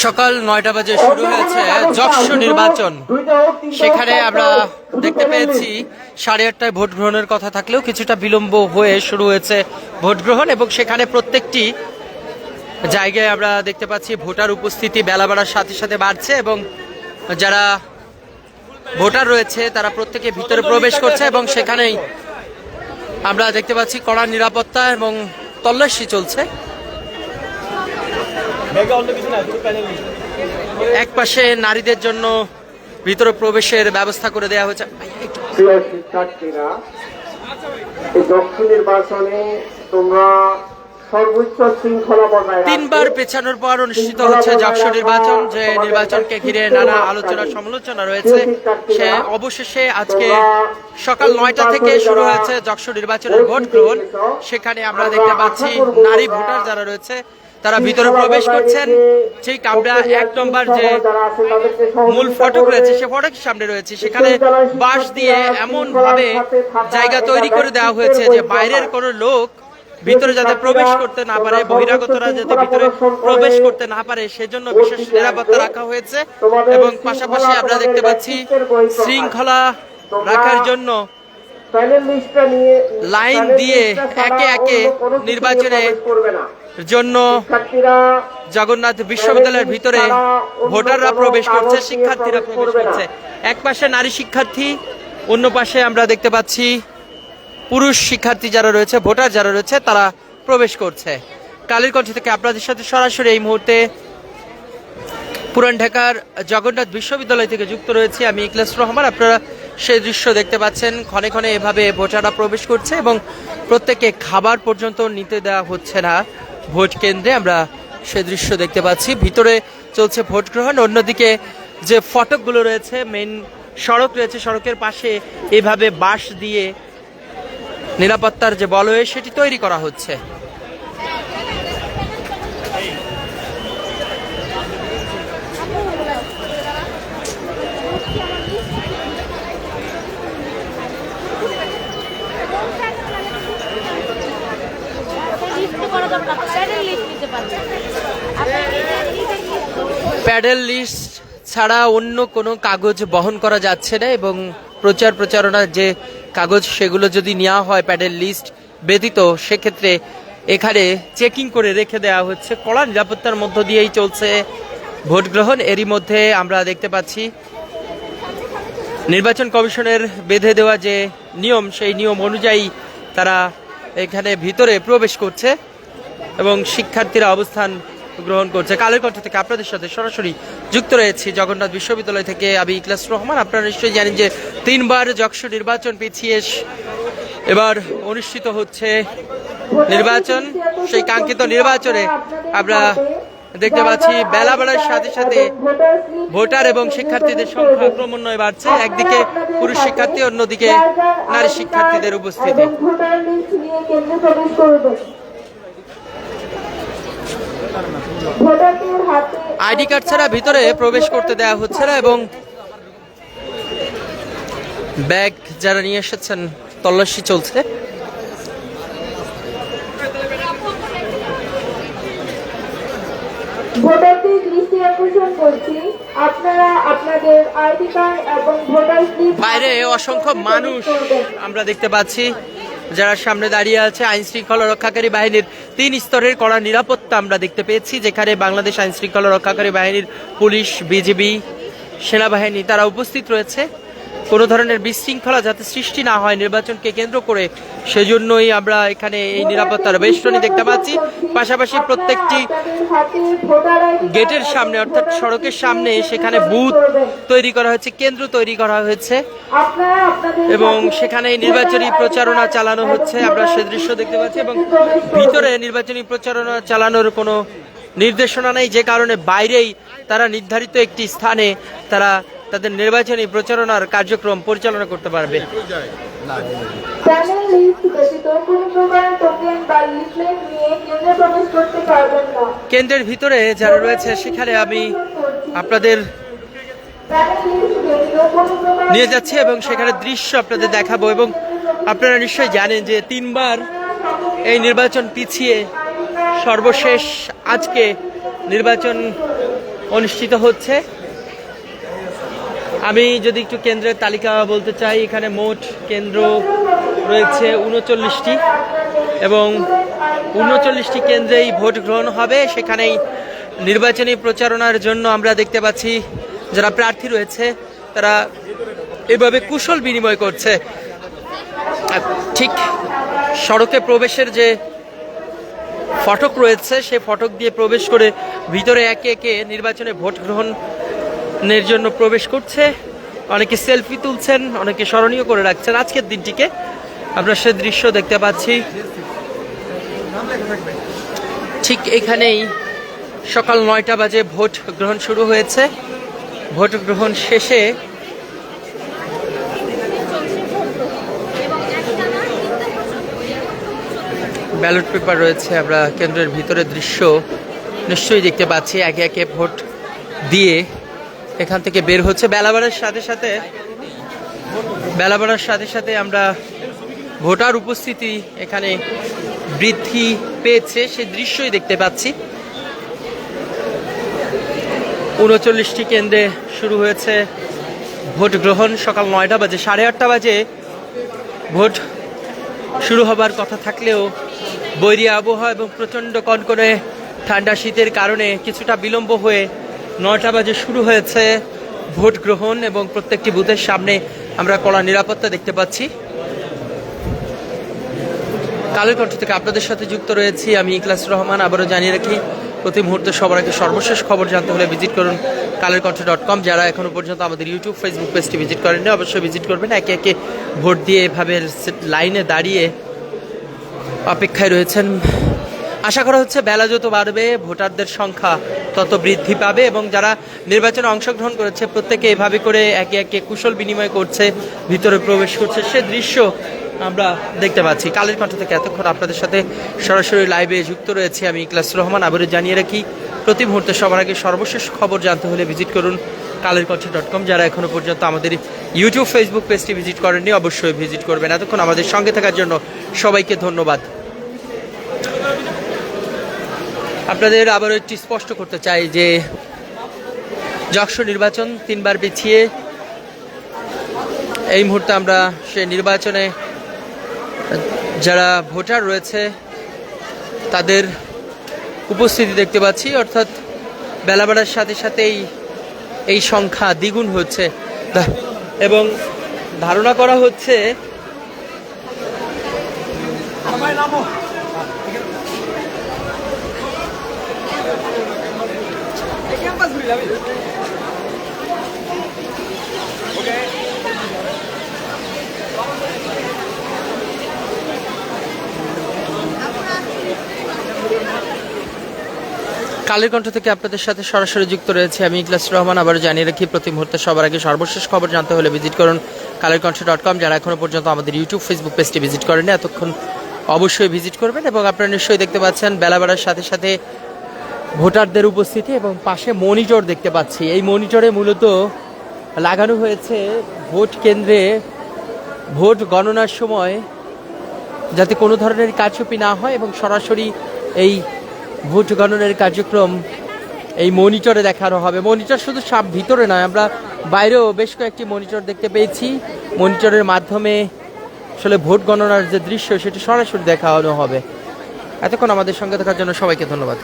সকাল ৯টা বাজে শুরু হয়েছে যশোর নির্বাচন। সেখানে আমরা দেখতে পেয়েছি 8:30টায় ভোট গ্রহণের কথা থাকলেও কিছুটা বিলম্ব হয়ে শুরু হয়েছে ভোট গ্রহণ, এবং সেখানে প্রত্যেকটি জায়গায় আমরা দেখতে পাচ্ছি ভোটার উপস্থিতি বেলা বাড়ার সাথে সাথে বাড়ছে, এবং যারা ভোটার রয়েছে তারা প্রত্যেকে ভিতরে প্রবেশ করছে, এবং সেখানেই আমরা দেখতে পাচ্ছি কড়া নিরাপত্তা এবং তল্লাশি চলছে। এক পাশে নারীদের জন্য ভিতরে প্রবেশের ব্যবস্থা করে দেওয়া হয়েছে। শিক্ষার্থীরা, এই দক্ষিণ নির্বাচনে তোমরা সর্বোচ্চ শৃঙ্খলা বজায় 3বার পেছানোর পর অনুষ্ঠিত হচ্ছে যশোর নির্বাচন। যে নির্বাচনকে ঘিরে নানা আলোচনা সমালোচনা রয়েছে, সে অবশেষে আজকে সকাল 9টা থেকে শুরু হয়েছে যশোর নির্বাচনের ভোট গ্রহণ। সেখানে আমরা দেখতে পাচ্ছি নারী ভোটার যারা রয়েছে তারা ভিতরে প্রবেশ করছেন। ঠিক আমরা 1 নম্বর যে মূল ফটক রয়েছে সে ফটকের সামনে রয়েছে, সেখানে বাঁশ দিয়ে এমন ভাবে জায়গা তৈরি করে দেওয়া হয়েছে যে বাইরের কোনো লোক ভিতরে যাতে প্রবেশ করতে না পারে, বহিরাগতরা যাতে ভিতরে প্রবেশ করতে না পারে সেজন্য বিশেষ নিরাপত্তা রাখা হয়েছে। এবং পাশাপাশি আমরা দেখতে পাচ্ছি শৃঙ্খলা রাখার জন্য লাইন দিয়ে একে একে নির্বাচনের জন্য জগন্নাথ বিশ্ববিদ্যালয়ের ভিতরে ভোটাররা প্রবেশ করছে, শিক্ষার্থীরা প্রবেশ করছে। এক পাশে নারী শিক্ষার্থী, অন্য পাশে আমরা দেখতে পাচ্ছি পুরুষ শিক্ষার্থী যারা রয়েছে, ভোটার যারা রয়েছে তারা প্রবেশ করছে। কালের কণ্ঠ থেকে আপনাদের সাথে সরাসরি এই মুহূর্তে পুরান ঢাকার জগন্নাথ বিশ্ববিদ্যালয় থেকে যুক্ত রয়েছে আমি ইখলাস রহমান। আপনারা সেই দৃশ্য দেখতে পাচ্ছেন, ক্ষণে ক্ষণে এভাবে ভোটাররা প্রবেশ করছে এবং প্রত্যেকে খাবার পর্যন্ত নিতে দেওয়া হচ্ছে না ভোট কেন্দ্রে। আমরা সেই দৃশ্য দেখতে পাচ্ছি, ভিতরে চলছে ভোট গ্রহণ। অন্যদিকে যে ফটকগুলো রয়েছে, মেইন সড়ক রয়েছে, সড়কের পাশে এভাবে বাঁশ দিয়ে নিরাপত্তার যে বলয় সেটি তৈরি করা হচ্ছে। প্যাডেল লিস্ট ছাড়া অন্য কোনো কাগজ বহন করা যাচ্ছে না, এবং প্রচারণার যে কাগজ সেগুলো যদি নেওয়া হয় প্যাডেল লিস্ট ব্যতীত, সেক্ষেত্রে এখানে চেকিং করে রেখে দেওয়া হচ্ছে। কড়া নিরাপত্তার মধ্য দিয়েই চলছে ভোট গ্রহণ। এরই মধ্যে আমরা দেখতে পাচ্ছি নির্বাচন কমিশনের বেঁধে দেওয়া যে নিয়ম, সেই নিয়ম অনুযায়ী তারা এখানে ভিতরে প্রবেশ করছে এবং শিক্ষার্থীরা অবস্থান গ্রহণ করছে। কালের কণ্ঠ থেকে আপনাদের সাথে সরাসরি যুক্ত রয়েছে জগন্নাথ বিশ্ববিদ্যালয় থেকে আমি ইখলাস রহমান। আপনারা নিশ্চয়ই জানেন যে 3বার যশোর নির্বাচন পিছিয়ে এবার অনুষ্ঠিত হচ্ছে নির্বাচন। সেই কাঙ্ক্ষিত নির্বাচনে আমরা দেখতে পাচ্ছি বেলা বাড়ার সাথে সাথে ভোটার এবং শিক্ষার্থীদের সংখ্যা ক্রমান্বয়ে বাড়ছে। একদিকে পুরুষ শিক্ষার্থী, অন্যদিকে নারী শিক্ষার্থীদের উপস্থিতি। আইডি কার্ড ছাড়া ভিতরে প্রবেশ করতে দেওয়া হচ্ছে না, এবং ব্যাগ যারা নিয়ে এসেছেন তল্লাশি চলছে। ভোটারদের দৃষ্টি আকর্ষণ করছি, আপনারা আপনাদের আইডি কার্ড এবং ভোটার স্লিপ। বাইরে অসংখ্য মানুষ আমরা দেখতে পাচ্ছি যারা সামনে দাঁড়িয়ে আছে। আইন শৃঙ্খলা রক্ষাকারী বাহিনীর 3 স্তরের কড়া নিরাপত্তা আমরা দেখতে পেয়েছি, যেখানে বাংলাদেশ আইন শৃঙ্খলা রক্ষাকারী বাহিনীর পুলিশ, বিজিবি, সেনাবাহিনী তারা উপস্থিত রয়েছে। কোনো ধরনের বিশৃঙ্খলা যাতে সৃষ্টি না হয় নির্বাচনকে কেন্দ্র করে, সেজন্যই আমরা এখানে এই নিরাপত্তার বেষ্টনী দেখতে পাচ্ছি। পাশাপাশি প্রত্যেকটি গেটের সামনে অর্থাৎ সড়কের সামনে সেখানে বুথ তৈরি করা হয়েছে, কেন্দ্র তৈরি করা হয়েছে, এবং সেখানে নির্বাচনী প্রচারণা চালানো হচ্ছে। আমরা সে দৃশ্য দেখতে পাচ্ছি, এবং ভিতরে নির্বাচনী প্রচারণা চালানোর কোনো নির্দেশনা নেই, যে কারণে বাইরেই তারা নির্ধারিত একটি স্থানে তারা তাদের নির্বাচনী প্রচারণার কার্যক্রম পরিচালনা করতে পারবে। কেন্দ্রের ভিতরে যারা রয়েছে সেখানে আমি আপনাদের নিয়ে যাচ্ছি এবং সেখানে দৃশ্য আপনাদের দেখাবো। এবং আপনারা নিশ্চয়ই জানেন যে 3বার এই নির্বাচন পিছিয়ে সর্বশেষ আজকে নির্বাচন অনুষ্ঠিত হচ্ছে। আমি যদি একটু কেন্দ্রের তালিকা বলতে চাই, এখানে মোট কেন্দ্র রয়েছে 39টি এবং 39টি কেন্দ্রেই ভোট গ্রহণ হবে। সেখানেই নির্বাচনী প্রচারণার জন্য আমরা দেখতে পাচ্ছি যারা প্রার্থী রয়েছে তারা এভাবে কুশল বিনিময় করছে। ঠিক সড়কে প্রবেশের যে ফটক রয়েছে সেই ফটক দিয়ে প্রবেশ করে ভিতরে একে একে নির্বাচনে ভোট গ্রহণের জন্য প্রবেশ করছে। অনেকে সেলফি তুলছেন, অনেকে স্মরণীয় করে রাখছেন আজকের দিনটিকে। আমরা সে দৃশ্য দেখতে পাচ্ছি। ঠিক এখানেই সকাল 9টা বাজে ভোট গ্রহণ শুরু হয়েছে। ভোট গ্রহণ শেষে ব্যালট পেপার রয়েছে। আমরা কেন্দ্রের ভিতরের দৃশ্য নিশ্চয়ই দেখতে পাচ্ছি। একে একে ভোট দিয়ে এখান থেকে বের হচ্ছে। বেলা বাড়ার সাথে সাথে আমরা ভোটার উপস্থিতি এখানে বৃদ্ধি পেয়েছে সে দৃশ্যই দেখতে পাচ্ছি। 39টি কেন্দ্রে শুরু হয়েছে ভোট গ্রহণ সকাল 9টা বাজে। 8:30 বাজে ভোট শুরু হবার কথা থাকলেও বৈরী আবহাওয়া এবং প্রচণ্ড কনকনে ঠান্ডা শীতের কারণে কিছুটা বিলম্ব হয়ে 9টা বাজে শুরু হয়েছে ভোট গ্রহণ এবং প্রত্যেকটি বুথের সামনে আমরা কড়া নিরাপত্তা দেখতে পাচ্ছি। কালের কণ্ঠ থেকে আপনাদের সাথে যুক্ত রয়েছি আমি ইখলাস রহমান। আবারও জানিয়ে রাখি, প্রতি মুহূর্তে সবার আগে সর্বশেষ খবর জানতে হলে ভিজিট করুন kalerkonth.com। যারা এখনো পর্যন্ত আমাদের ইউটিউব ফেসবুক পেজটি ভিজিট করেননি অবশ্যই ভিজিট করবেন। একে একে ভোট দিয়ে এভাবে লাইনে দাঁড়িয়ে অপেক্ষায় রয়েছেন। আশা করা হচ্ছে বেলা যত বাড়বে ভোটারদের সংখ্যা তত বৃদ্ধি পাবে এবং যারা নির্বাচনে অংশগ্রহণ করেছে প্রত্যেকে এভাবে করে একে একে কুশল বিনিময় করছে, ভিতরে প্রবেশ করছে সে দৃশ্য আমরা দেখতে পাচ্ছি। কালের কণ্ঠ থেকে এতক্ষণ আপনাদের সাথে সরাসরি লাইভে যুক্ত রয়েছে আমি ইখলাস রহমান। আবারও জানিয়ে রাখি, প্রতি মুহূর্তে সবার আগে সর্বশেষ খবর জানতে হলে ভিজিট করুন kalerkonth.com। যারা এখনো পর্যন্ত আমাদের ইউটিউব ফেসবুক পেজটি ভিজিট করেননি অবশ্যই ভিজিট করবেন। এতক্ষণ আমাদের সঙ্গে থাকার জন্য সবাইকে ধন্যবাদ। আপনাদের আবারও একটি স্পষ্ট করতে চাই যে যশোর নির্বাচন 3বার পিছিয়ে এই মুহূর্তে আমরা সেই নির্বাচনে যারা ভোটার রয়েছে তাদের উপস্থিতি দেখতে পাচ্ছি, অর্থাৎ বেলা বাড়ার সাথে সাথেই এই সংখ্যা দ্বিগুণ হচ্ছে এবং ধারণা করা হচ্ছে কালের কণ্ঠ থেকে আপনাদের সাথে সরাসরি যুক্ত রয়েছে আমি ইখলাস রহমান। আবার জানিয়ে রাখি, প্রতি মুহূর্তে সবার আগে সর্বশেষ খবর জানতে হলে ভিজিট করুন kalerkonth.com। যারা এখনো পর্যন্ত আমাদের ইউটিউব ফেসবুক পেজটি ভিজিট করেনি এতক্ষণ অবশ্যই ভিজিট করবেন এবং আপনারা নিশ্চয়ই দেখতে পাচ্ছেন বেলা বাড়ার সাথে সাথে ভোটারদের উপস্থিতি এবং পাশে মনিটর দেখতে পাচ্ছি। এই মনিটরে মূলত লাগানো হয়েছে ভোট কেন্দ্রে ভোট গণনার সময় যাতে কোনো ধরনের কারচুপি না হয় এবং সরাসরি এই ভোট গণনার কার্যক্রম এই মনিটরে দেখানো হবে। মনিটর শুধু সব ভিতরে নয়, আমরা বাইরেও বেশ কয়েকটি মনিটর দেখতে পেয়েছি। মনিটরের মাধ্যমে আসলে ভোট গণনার যে দৃশ্য সেটি সরাসরি দেখানো হবে। এতক্ষণ আমাদের সঙ্গে থাকার জন্য সবাইকে ধন্যবাদ।